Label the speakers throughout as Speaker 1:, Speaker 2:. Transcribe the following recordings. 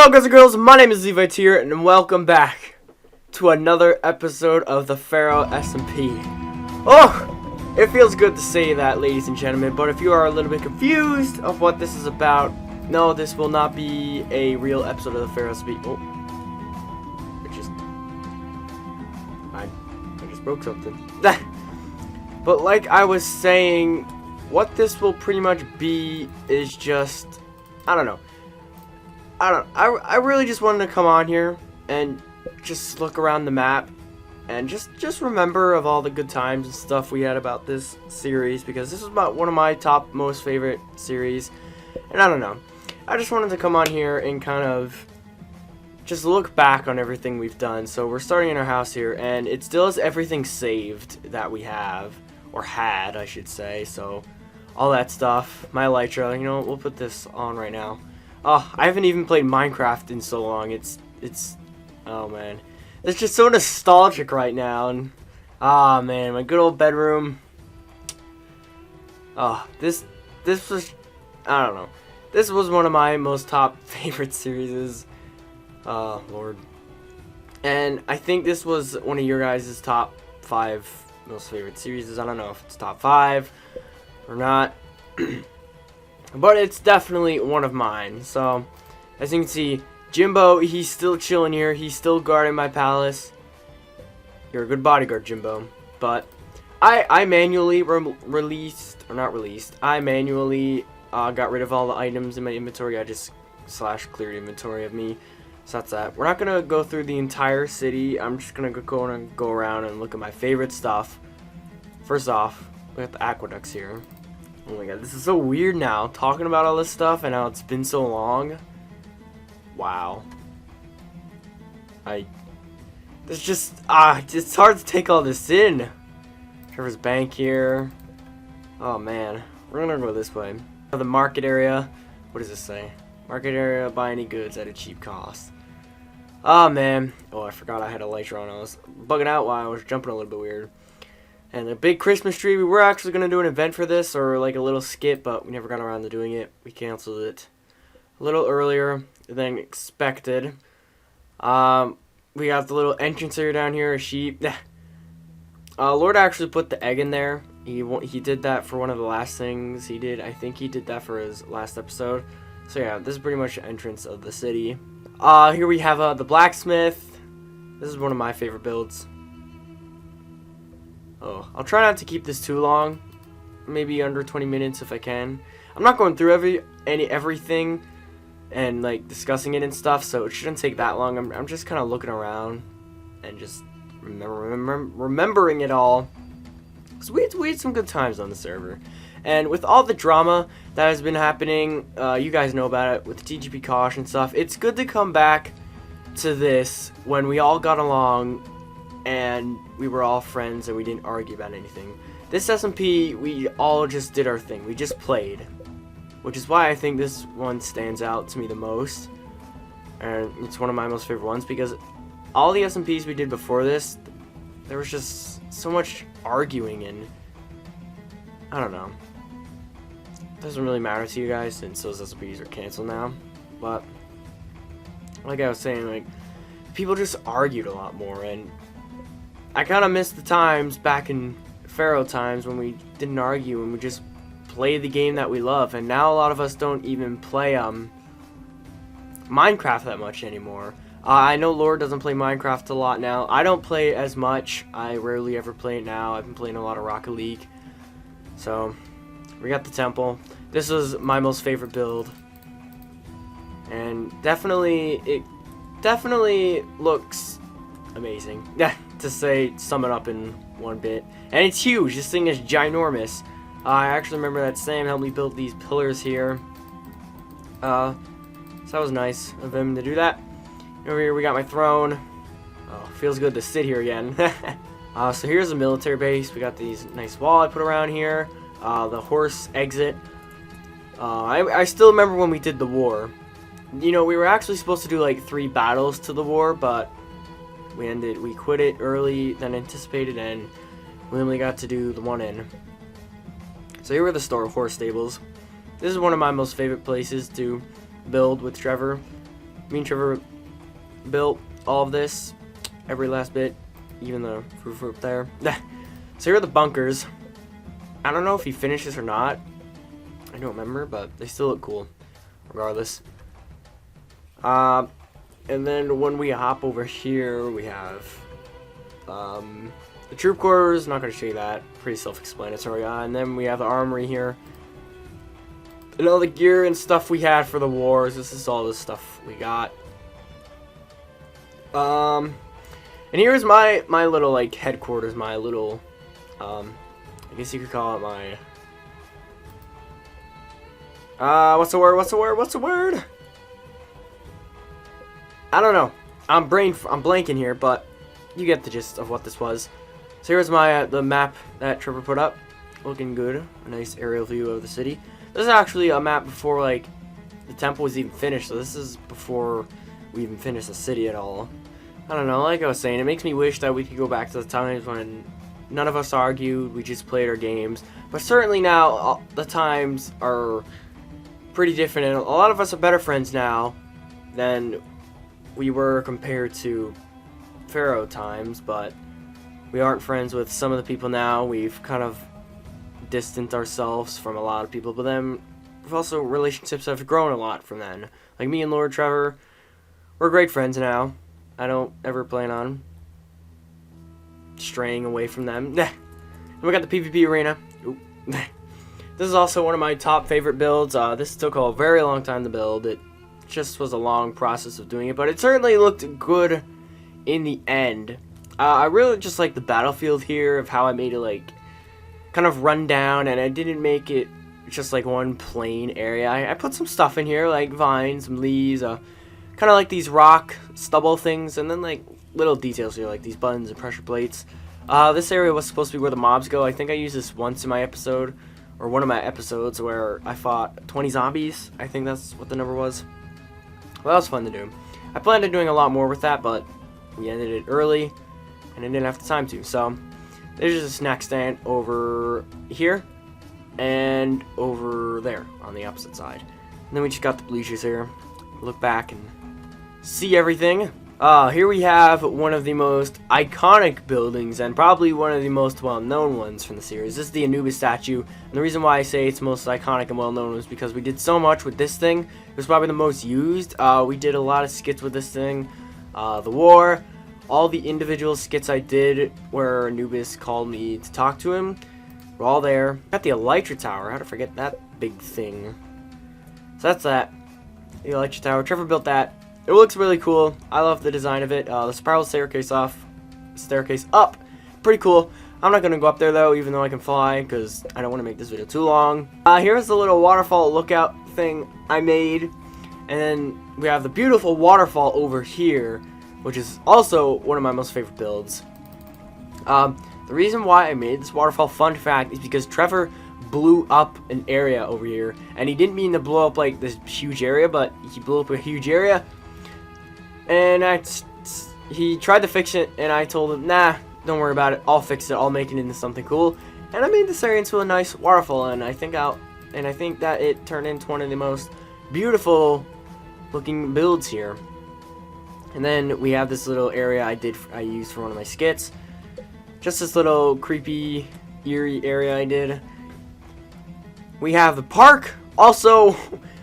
Speaker 1: Hello guys and girls, my name is Levitee and welcome back to another episode of the Pharaoh SMP. Oh, it feels good to say that, ladies and gentlemen, but if you are a little bit confused of what this is about, no, this will not be a real episode of the Pharaoh SMP. Oh, I just broke something. But like I was saying, what this will pretty much be is just, I don't know. I really just wanted to come on here and just look around the map and just remember of all the good times and stuff we had about this series, because this is about one of my top most favorite series. And I don't know, I just wanted to come on here and kind of just look back on everything we've done. So we're starting in our house here, and it still has everything saved that we have, or had I should say. So all that stuff, my elytra, you know, we'll put this on right now. Oh, I haven't even played Minecraft in so long. It's oh man, it's just so nostalgic right now. And man, my good old bedroom. Oh, this was, I don't know, this was one of my most top favorite series. Oh Lord, and I think this was one of your guys' top 5 most favorite series. I don't know if it's top 5 or not. But it's definitely one of mine. So, as you can see, Jimbo, he's still chilling here. He's still guarding my palace. You're a good bodyguard, Jimbo. But I manually I manually got rid of all the items in my inventory. I just /cleared inventory of me. So that's that. We're not going to go through the entire city. I'm just going to go around and look at my favorite stuff. First off, we got the aqueducts here. Oh my god, this is so weird now, talking about all this stuff and how it's been so long. Wow. It's just, it's hard to take all this in. Trevor's Bank here. Oh man, we're gonna go this way. The market area. What does this say? Market area, buy any goods at a cheap cost. Oh man. Oh, I forgot I had a elytra on. I was bugging out while I was jumping a little bit weird. And the big Christmas tree, we were actually going to do an event for this, or like a little skit, but we never got around to doing it. We canceled it a little earlier than expected. We got the little entrance area down here, a sheep. Lord actually put the egg in there. He did that for one of the last things he did. I think he did that for his last episode. So yeah, this is pretty much the entrance of the city. Here we have the blacksmith. This is one of my favorite builds. Oh, I'll try not to keep this too long, maybe under 20 minutes if I can. I'm not going through everything and like discussing it and stuff, so it shouldn't take that long. I'm just kind of looking around and just remembering it all. So we had some good times on the server, and with all the drama that has been happening, you guys know about it with TGP Kosh and stuff. It's good to come back to this when we all got along and we were all friends and we didn't argue about anything. This SMP, we all just did our thing. We just played. Which is why I think this one stands out to me the most. And it's one of my most favorite ones, because all the SMPs we did before this, there was just so much arguing, and I don't know. It doesn't really matter to you guys since those SMPs are canceled now. But like I was saying, like, people just argued a lot more, and I kind of miss the times back in Pharaoh times when we didn't argue and we just played the game that we love. And now a lot of us don't even play Minecraft that much anymore. I know Lord doesn't play Minecraft a lot now. I don't play it as much. I rarely ever play it now. I've been playing a lot of Rocket League. So we got the temple. This was my most favorite build, and it definitely looks amazing. Yeah. To sum it up in one bit. And it's huge. This thing is ginormous. I actually remember that Sam helped me build these pillars here. So that was nice of him to do that. Over here we got my throne. Oh, feels good to sit here again. So here's the military base. We got these nice wall I put around here. The horse exit. I still remember when we did the war. You know, we were actually supposed to do like 3 battles to the war, but we quit it early than anticipated, and we only got to do the one in. So here were the horse stables. This is one of my most favorite places to build with Trevor. Me and Trevor built all of this, every last bit, even the roof up there. So here are the bunkers. I don't know if he finished this or not. I don't remember, but they still look cool, regardless. And then when we hop over here, we have the troop quarters. Not going to show you that. Pretty self-explanatory. And then we have the armory here. And all the gear and stuff we had for the wars. This is all the stuff we got. And here's my little, like, headquarters. My little, I guess you could call it my... what's the word? I don't know. I'm blanking here, but you get the gist of what this was. So here's my the map that Trevor put up, looking good. A nice aerial view of the city. This is actually a map before like the temple was even finished. So this is before we even finished the city at all. I don't know. Like I was saying, it makes me wish that we could go back to the times when none of us argued. We just played our games. But certainly now the times are pretty different, and a lot of us are better friends now than we were compared to Pharaoh times, but we aren't friends with some of the people now. We've kind of distanced ourselves from a lot of people, but then we've also, relationships have grown a lot from then. Like me and Lord Trevor, we're great friends now. I don't ever plan on straying away from them. And we got the PvP arena. This is also one of my top favorite builds. This took a very long time to build. It just was a long process of doing it, but it certainly looked good in the end. I really just like the battlefield here, of how I made it like kind of run down, and I didn't make it just like one plain area. I put some stuff in here, like vines, some leaves, kind of like these rock stubble things, and then like little details here, like these buttons and pressure plates. This area was supposed to be where the mobs go. I think I used this once in my episode, or one of my episodes, where I fought 20 zombies. I think that's what the number was. Well, that was fun to do. I planned on doing a lot more with that, but we ended it early, and I didn't have the time to. So there's just a snack stand over here and over there on the opposite side. And then we just got the bleachers here. Look back and see everything. Here we have one of the most iconic buildings, and probably one of the most well-known ones from the series. This is the Anubis statue, and the reason why I say it's most iconic and well-known is because we did so much with this thing. It was probably the most used. We did a lot of skits with this thing. The war, all the individual skits I did where Anubis called me to talk to him, were all there. Got the Elytra Tower. How to forget that big thing. So that's that. The Elytra Tower. Trevor built that. It looks really cool. I love the design of it. The spiral staircase up. Pretty cool. I'm not going to go up there though, even though I can fly, because I don't want to make this video too long. Here's the little waterfall lookout thing I made. And then we have the beautiful waterfall over here, which is also one of my most favorite builds. The reason why I made this waterfall, fun fact, is because Trevor blew up an area over here. And he didn't mean to blow up like this huge area, but he blew up a huge area. And he tried to fix it, and I told him, nah, don't worry about it. I'll fix it. I'll make it into something cool. And I made this area into a nice waterfall, and I think that it turned into one of the most beautiful looking builds here. And then we have this little area I used for one of my skits. Just this little creepy, eerie area I did. We have the park. Also,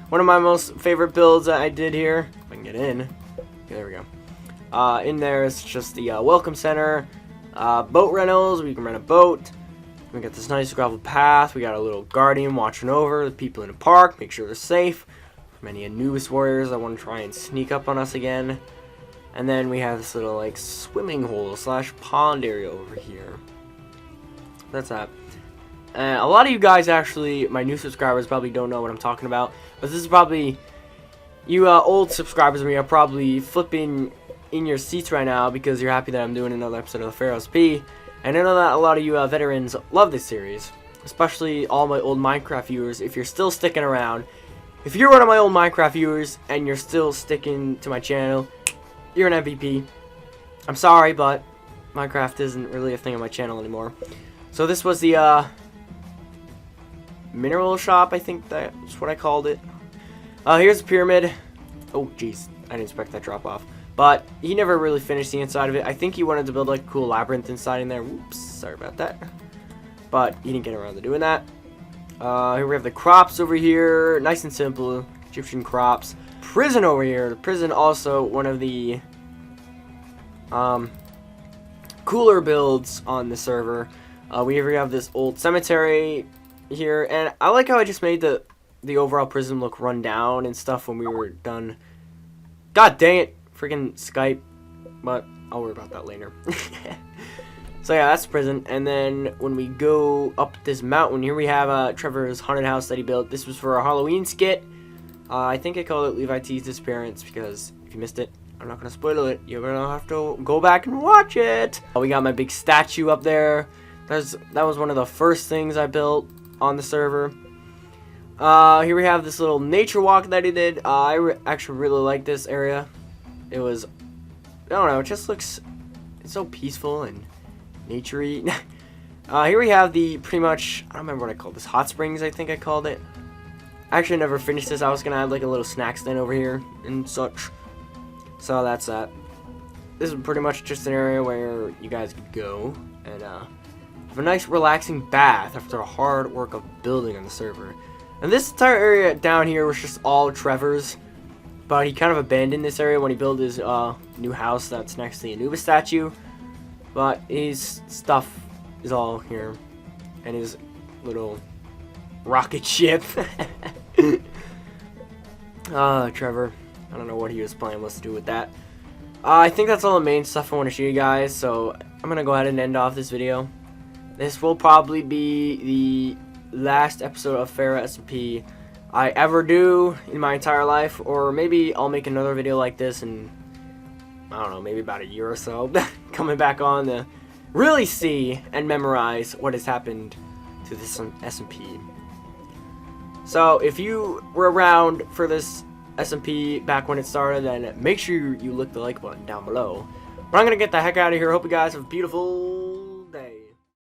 Speaker 1: one of my most favorite builds that I did here. If I can get in. Okay, there we go. In there is just the welcome center, boat rentals. We can rent a boat. We got this nice gravel path. We got a little guardian watching over the people in the park, make sure they're safe from any Anubis warriors that want to try and sneak up on us again. And then we have this little like swimming hole / pond area over here. That's that. A lot of you guys, actually, my new subscribers, probably don't know what I'm talking about, but this is probably, you old subscribers of me are probably flipping in your seats right now because you're happy that I'm doing another episode of the Pharaoh SMP. And I know that a lot of you veterans love this series, especially all my old Minecraft viewers. If you're still sticking around, if you're one of my old Minecraft viewers and you're still sticking to my channel, you're an MVP. I'm sorry, but Minecraft isn't really a thing on my channel anymore. So this was the mineral shop, I think that's what I called it. Here's the pyramid. Oh jeez, I didn't expect that drop off. But he never really finished the inside of it. I think he wanted to build like a cool labyrinth inside in there. Whoops, sorry about that. But he didn't get around to doing that. Here we have the crops over here. Nice and simple. Egyptian crops. Prison over here. The prison also one of the cooler builds on the server. We have this old cemetery here. And I like how I just made the overall prison look run down and stuff when we were done. God dang it. Freaking Skype, but I'll worry about that later. So yeah, that's the prison. And then when we go up this mountain, here we have Trevor's haunted house that he built. This was for a Halloween skit. I think I called it Levitee's disappearance because if you missed it, I'm not gonna spoil it. You're gonna have to go back and watch it. We got my big statue up there. That was one of the first things I built on the server. Here we have this little nature walk that he did. I actually really like this area. It was, I don't know, it just looks, it's so peaceful and naturey. Here we have the, pretty much, I don't remember what I called this, hot springs I think I called it. I actually never finished this. I was going to add like a little snack stand over here and such. So that's that. This is pretty much just an area where you guys could go and have a nice relaxing bath after a hard work of building on the server. And this entire area down here was just all Trevor's. But he kind of abandoned this area when he built his new house that's next to the Anubis statue. But his stuff is all here. And his little rocket ship. Trevor. I don't know what he was planning was to do with that. I think that's all the main stuff I want to show you guys. So I'm going to go ahead and end off this video. This will probably be the last episode of Pharaoh SMP I ever do in my entire life, or maybe I'll make another video like this in, I don't know, maybe about a year or so, coming back on to really see and memorize what has happened to this SMP. So if you were around for this SMP back when it started, then make sure you look the like button down below. But I'm going to get the heck out of here. Hope you guys have a beautiful